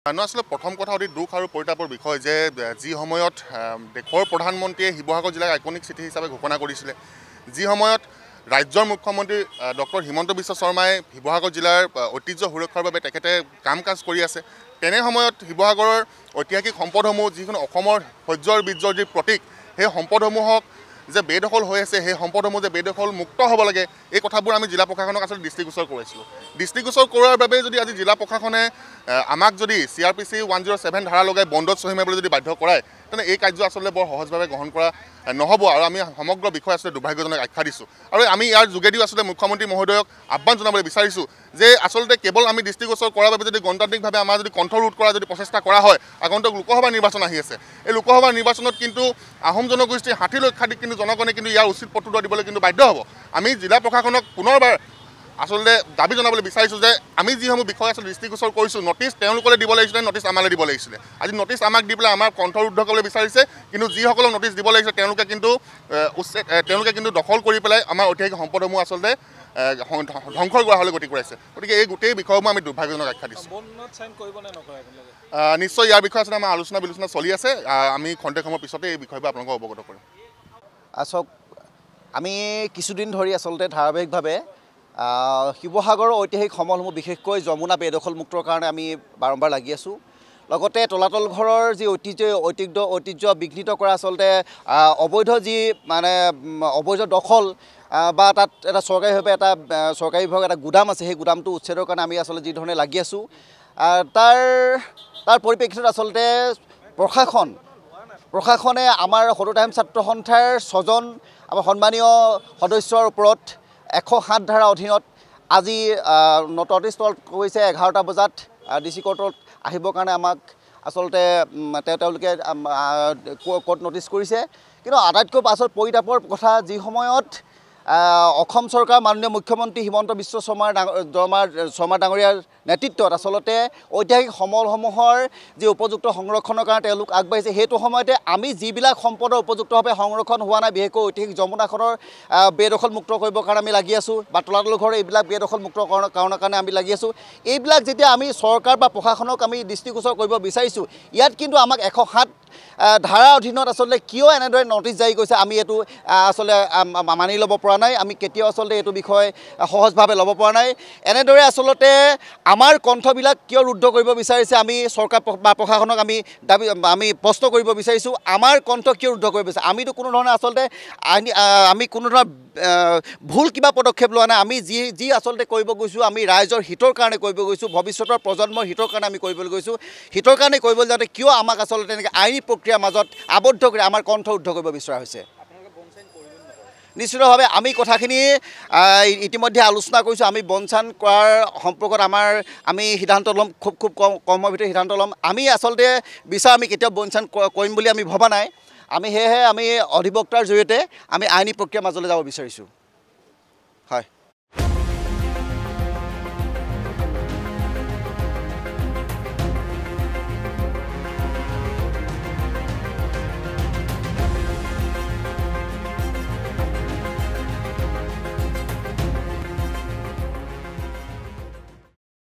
আসলে প্ৰথম কথা অতি দুখ আৰু পৰিতাপৰ বিষয় যে যি সময়ত দেশৰ প্ৰধানমন্ত্ৰীয়ে শিৱসাগৰ জিলাক আইকনিক চিটি হিচাপে ঘোষণা কৰিছিলে, যি সময়ত ৰাজ্যৰ মুখ্যমন্ত্ৰী ডক্টৰ হিমন্ত বিশ্ব শৰ্মাই শিৱসাগৰ জিলাৰ ঐতিহ্য সুৰক্ষাৰ বাবে তেখেতে কাম কাজ কৰি আছে, তেনে সময়ত শিৱসাগৰৰ ঐতিহাসিক সম্পদসমূহ যিকোনো অসমৰ শৌৰ্যৰ বীৰ্যৰ যি প্ৰতীক, সেই সম্পদসমূহক যে বেদখল হৈ আছে, সেই সম্পদসমূহ যে বেদখল মুক্ত হ'ব লাগে, এই কথাবোৰ আমি জিলা প্ৰশাসনক আচলতে দৃষ্টিগোচৰ কৰিছিলোঁ। দৃষ্টিগোচৰ কৰাৰ বাবে যদি আজি জিলা প্ৰশাসনে আমাক যদি CRPC 107 ধাৰা লগাই বন্দত চহী মাৰিবলৈ যদি বাধ্য কৰায়, তেনে এই কাৰ্য আচলতে বৰ সহজভাৱে গ্ৰহণ কৰা নহ'ব আৰু আমি সমগ্ৰ বিষয় আচলতে দুৰ্ভাগ্যজনক আখ্যা দিছোঁ। আৰু আমি ইয়াৰ যোগেদিও আচলতে মুখ্যমন্ত্ৰী মহোদয়ক আহ্বান জনাবলৈ বিচাৰিছোঁ যে আচলতে কেৱল আমি দৃষ্টিগোচৰ কৰাৰ বাবে যদি গণতান্ত্ৰিকভাৱে আমাৰ যদি কণ্ঠৰোধ কৰা যদি প্ৰচেষ্টা কৰা হয়, আগন্তুক লোকসভা নিৰ্বাচন আহি আছে, এই লোকসভা নিৰ্বাচনত কিন্তু আহোম জনগোষ্ঠীৰ 60 লক্ষাধিক কিন্তু জনগণে কিন্তু ইয়াৰ উচিত প্ৰত্যুত্তৰ দিবলৈ কিন্তু বাধ্য হ'ব। আমি জিলা প্ৰশাসনক পুনৰবাৰ আচলতে দাবী জনাবলৈ বিচাৰিছোঁ যে আমি যিসমূহ বিষয় আচলতে দৃষ্টিগোচৰ কৰিছোঁ, নটিচ তেওঁলোকলৈ দিব লাগিছিলে, নটিচ আমালৈ দিব লাগিছিলে। আজি নটিচ আমাক দি পেলাই আমাৰ কণ্ঠৰোধ কৰিবলৈ বিচাৰিছে, কিন্তু যিসকলক নটিচ দিব লাগিছে তেওঁলোকে কিন্তু দখল কৰি পেলাই আমাৰ ঐতিহাসিক সম্পদসমূহ আচলতে ধ্বংসৰ গৰাহলৈ গতি কৰাইছে। গতিকে এই গোটেই বিষয়সমূহ আমি দুৰ্ভাগ্যজনক আখ্যা দিছোঁ। নিশ্চয় ইয়াৰ বিষয়ে আচলতে আমাৰ আলোচনা বিলোচনা চলি আছে, আমি খন্তেক সময়ৰ পিছতে এই বিষয়বোৰ আপোনালোকক অৱগত কৰিম। চাওক, আমি কিছুদিন ধৰি আচলতে ধাৰাবাহিকভাৱে শিৱসাগৰৰ ঐতিহাসিক সমলসমূহ বিশেষকৈ যমুনা বেদখল মুক্তৰ কাৰণে আমি বাৰম্বাৰ লাগি আছোঁ। লগতে তলাতল ঘৰৰ যি ঐতিহ্য বিঘ্নিত কৰা আচলতে অবৈধ যি অবৈধ দখল বা তাত এটা চৰকাৰীভাৱে এটা চৰকাৰী বিভাগৰ এটা গুদাম আছে, সেই গুদামটো উচ্ছেদৰ কাৰণে আমি আচলতে যি ধৰণে লাগি আছোঁ, তাৰ পৰিপ্ৰেক্ষিতত আচলতে প্ৰশাসনে আমাৰ সদৌ টাইম ছাত্ৰ সন্থাৰ 6জন আমাৰ সন্মানীয় সদস্যৰ ওপৰত 107 ধাৰা অধীনত আজি নটিচ কৰিছে 11টা বজাত DC কোৰ্টত আহিবৰ কাৰণে আমাক আচলতে তেওঁলোকে কোৰ্ট নটিচ কৰিছে। কিন্তু আটাইতকৈ পাছত পৰিতাপৰ কথা, যি সময়ত অসম চৰকাৰ মাননীয় মুখ্যমন্ত্ৰী হিমন্ত বিশ্ব শৰ্মা ডাঙৰীয়াৰ নেতৃত্বত আচলতে ঐতিহাসিক সমলসমূহৰ যি উপযুক্ত সংৰক্ষণৰ কাৰণে তেওঁলোক আগবাঢ়িছে, সেইটো সময়তে আমি যিবিলাক সম্পদৰ উপযুক্তভাৱে সংৰক্ষণ হোৱা নাই, বিশেষকৈ ঐতিহাসিক যমুনাখনৰ বেদখল মুক্ত কৰিবৰ কাৰণে আমি লাগি আছোঁ, বা তলাতল ঘৰৰ এইবিলাক বেদখল মুক্ত কৰাৰ কাৰণে আমি লাগি আছোঁ। এইবিলাক যেতিয়া আমি চৰকাৰ বা প্ৰশাসনক আমি দৃষ্টিগোচৰ কৰিব বিচাৰিছোঁ, ইয়াত কিন্তু আমাক 107 ধাৰাৰ অধীনত আচলতে কিয় এনেদৰে নটিচ জাৰি কৰিছে, আমি এইটো আচলতে মানি ল'ব পৰা নাই। আমি কেতিয়াও আচলতে এইটো বিষয় সহজভাৱে ল'ব পৰা নাই। এনেদৰে আচলতে আমাৰ কণ্ঠবিলাক কিয় ৰুদ্ধ কৰিব বিচাৰিছে, আমি চৰকাৰ বা প্ৰশাসনক আমি প্ৰশ্ন কৰিব বিচাৰিছোঁ, আমাৰ কণ্ঠ কিয় ৰুদ্ধ কৰিব বিচাৰিছে। আমিতো কোনো ধৰণে আচলতে আমি কোনো ধৰণৰ ভুল কিবা পদক্ষেপ লোৱা নাই। আমি যি আচলতে কৰিব গৈছোঁ, আমি ৰাইজৰ হিতৰ কাৰণে কৰিব গৈছোঁ, ভৱিষ্যতৰ প্ৰজন্মৰ হিতৰ কাৰণে আমি কৰিবলৈ গৈছোঁ। হিতৰ কাৰণে কৰিবলৈ যাওঁতে কিয় আমাক আচলতে তেনেকৈ আইনী প্ৰক্ৰিয়াৰ মাজত আবদ্ধ কৰি আমাৰ কণ্ঠ ৰুদ্ধ কৰিব বিচৰা হৈছে। নিশ্চিতভাৱে আমি কথাখিনি ইতিমধ্যে আলোচনা কৰিছোঁ। আমি বনচান কৰাৰ সম্পৰ্কত আমি সিদ্ধান্ত ল'ম, খুব কম সময়ৰ ভিতৰত সিদ্ধান্ত ল'ম। আমি আচলতে আমি কেতিয়াও বনচান কৰিম বুলি আমি ভবা নাই। সেয়েহে আমি অধিবক্তাৰ জৰিয়তে আমি আইনী প্ৰক্ৰিয়াৰ মাজলৈ যাব বিচাৰিছোঁ। হয়।